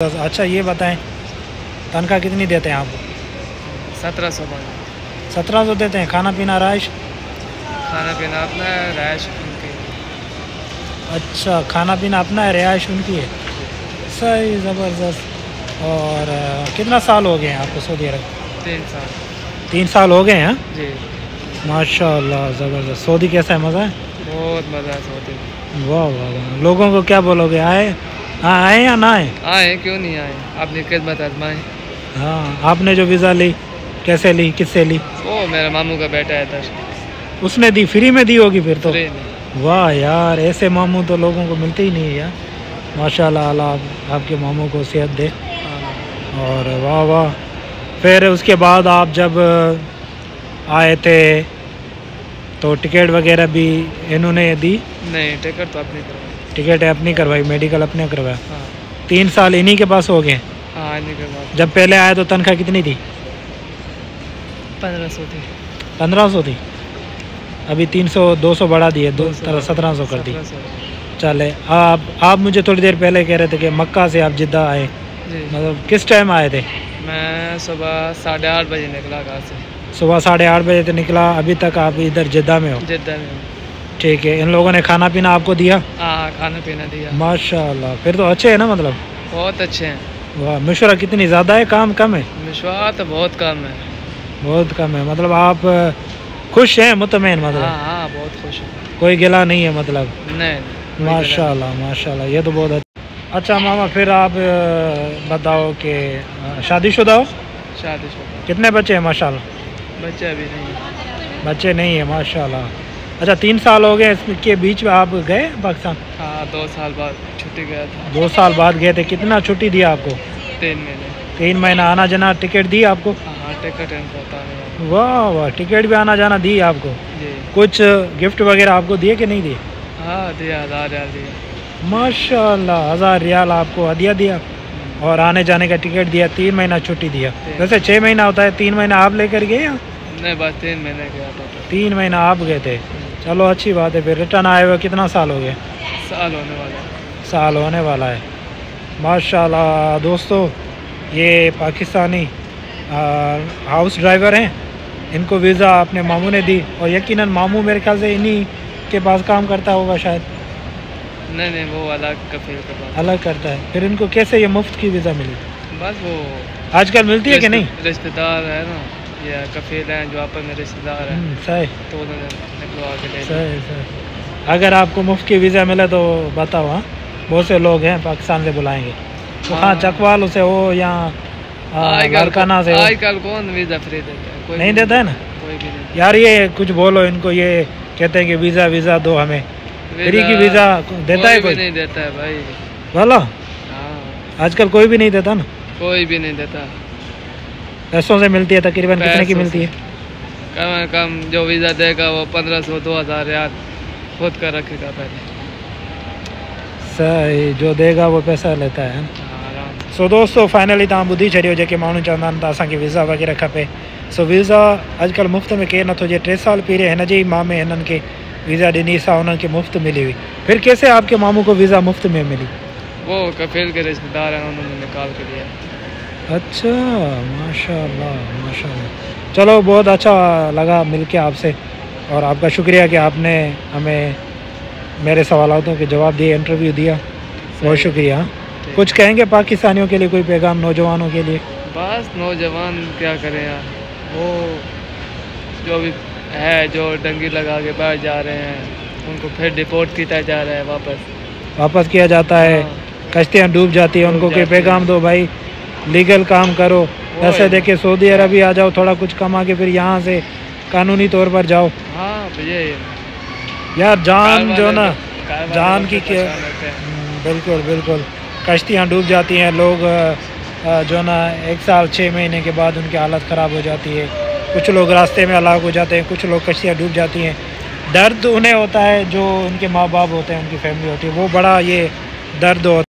अच्छा ये बताएं, तनख्वाह कितनी देते हैं आपको? 1700। 1700 देते हैं। खाना पीना राइश? खाना पीना अपना है, राइश उनकी। अच्छा, खाना पीना अपना है, रिहाइश उनकी है। सही, ज़बरदस्त। और कितना साल हो गए हैं आपको सऊदी अरब? 3 साल। 3 साल हो गए हैं जी। माशाल्लाह, ज़बरदस्त। सऊदी कैसा है, मज़ा है? बहुत मज़ा है सऊदी में। वाह वाह वाह। लोगों को क्या बोलोगे, आए आए या ना आए? आए, क्यों नहीं आए, अपनी खिदमत आजमाएं। हाँ, आपने जो वीज़ा ली कैसे ली, किससे ली? वो मेरा मामू का बेटा है इधर। उसने दी? फ्री में दी होगी फिर तो। फ्री में। वाह यार, ऐसे मामू तो लोगों को मिलते ही नहीं है यार। माशाल्लाह, अल्लाह आपके मामू को सेहत दे। और वाह वाह। फिर उसके बाद आप जब आए थे तो टिकट वगैरह भी इन्होंने दी? नहीं, टिकट तो अपनी करवाई। टिकट अपनी करवाई, मेडिकल अपने करवाया। हाँ 3 साल इन्हीं के पास हो गए। हाँ, इन्हीं के बाद। जब पहले आए तो तनख्वाह कितनी थी? 1500 थी। 1500 थी। अभी 300 200 बढ़ा दिए, 1700 कर दी। 1700। चले, आप मुझे थोड़ी देर पहले कह रहे थे कि मक्का से आप जिद्दा आए, जी। मतलब किस टाइम आए थे? मैं सुबह 8:30 बजे निकला घर से। सुबह 8:30 बजे से निकला, अभी तक आप इधर जिद्दा में हो? जिद्दा में हूँ। ठीक है। इन लोगों ने खाना पीना आपको दिया? हाँ, खाना पीना दिया। माशाल्लाह, फिर तो अच्छे है ना, मतलब? बहुत अच्छे हैं। वाह। मशवरा कितनी ज़्यादा है, काम कम है? मशवरा तो बहुत कम है। बहुत कम है, मतलब आप खुश हैं, मुतमईन मतलब? हाँ हाँ, बहुत खुश हूँ। कोई गिला नहीं है मतलब? नहीं। माशाल्लाह माशाल्लाह, ये तो बहुत अच्छा। मामा फिर आप बताओ कि शादीशुदा हो? शादीशुदा। कितने बच्चे हैं? माशाल्लाह। बच्चे अभी नहीं। बच्चे नहीं है, माशाल्लाह। अच्छा, 3 साल हो गए, इसके बीच में आप गए पाकिस्तान? हाँ, 2 साल बाद छुट्टी गया था। 2 साल बाद गए थे। कितना छुट्टी दिया आपको? 3 महीने। 3 महीना आना जाना। टिकट दी आपको? हाँ, टिकट इनको होता है। वाह वाह, टिकट भी आना जाना दी आपको? जी। कुछ गिफ्ट वगैरह आपको दिए कि नहीं दिए? हाँ, दिया, 1000 रियाल दिया। माशाल्लाह, 1000 रियाल आपको हदिया दिया और आने जाने का टिकट दिया। 3 महीना छुट्टी दिया। वैसे 6 महीना होता है, 3 महीना आप लेकर गए या? नहीं, बस 3 महीने गया था। 3 महीना आप गए थे। चलो अच्छी बात है। फिर रिटर्न आए हुए कितना साल हो गए? साल होने वाला है। साल होने वाला है। माशाल्लाह दोस्तों, ये पाकिस्तानी हाउस ड्राइवर हैं। इनको वीज़ा अपने मामू ने दी और यकीनन मामू मेरे ख्याल से इन्हीं के पास काम करता होगा शायद। नहीं, वो अलग कफील के पास। अलग करता है। फिर इनको कैसे ये मुफ्त की वीज़ा मिली? बस वो आजकल मिलती है कि नहीं? रिश्तेदार है ना, ये कफील हैं जो आपस में रिश्तेदार हैं, सही। तो उन्होंने निकलवा के ले सही सही। अगर आपको मुफ्त की वीज़ा मिले तो बताओ। हाँ, बहुत से लोग हैं पाकिस्तान से बुलाएंगे। तो हाँ, चकवाल से हो या लारकाना से हो। आजकल कौन वीज़ा फ्री देता है? कोई नहीं देता है ना। कोई भी नहीं। यार ये कुछ बोलो इनको, ये कहते हैं कि वीज़ा दो हमें। फ्री की वीज़ा देता है कोई? नहीं देता है भाई। बोलो। हाँ, आजकल कोई भी नहीं देता ना। कोई भी नहीं देता। पैसों से मिलती है तकरीबन। कितने की मिलती है? कम से कम जो वीज़ा देगा वो 1500 2000 रियाल खुद का रखेगा पहले। सही, जो देगा वो पैसा लेता है। सो दोस्तों, फाइनली तव्हां ॿुधी छॾियो जेके माण्हू चवंदा आहिनि त असांखे वीज़ा वग़ैरह खपे। सो वीज़ा अॼुकल्ह मुफ़्त में केरु नथो ॾिए। 3 साल पहिरियों हिन जे ई मामे हिननि खे वीज़ा ॾिनी, सा उन्हनि खे मुफ़्त मिली हुई। फिर कैसे आपके मामू को वीज़ा मुफ़्त में मिली? वो कफील के रिश्तेदार हैं, उन्होंने निकाल के दिया। अच्छा, माशाल्लाह माशाल्लाह। चलो, बहुत अच्छा लगा मिलके आपसे और आपका शुक्रिया कि आपने हमें मेरे सवालों के जवाब दिए, इंटरव्यू दिया। बहुत शुक्रिया। कुछ कहेंगे पाकिस्तानियों के लिए, कोई पैगाम नौजवानों के लिए? बस नौजवान क्या करें यार, वो जो भी है जो डंगी लगा के बाहर जा रहे हैं उनको फिर डिपोर्ट किया जा रहा है, वापस किया जाता है। कश्तियाँ डूब जाती है। उनको कोई पैगाम दो भाई, लीगल काम करो, पैसे दे के सऊदी अरब आ जाओ, थोड़ा कुछ कमा के फिर यहाँ से कानूनी तौर पर जाओ। हाँ भैया, यार जान जो ना, जान की क्या। बिल्कुल बिल्कुल। कश्तियाँ डूब जाती हैं, लोग जो ना 1 साल 6 महीने के बाद उनकी हालत ख़राब हो जाती है। कुछ लोग रास्ते में हलाक हो जाते हैं, कुछ लोग कश्तियाँ डूब जाती हैं। दर्द उन्हें होता है जो उनके माँ बाप होते हैं, उनकी फैमिली होती है, वो बड़ा ये दर्द होता है।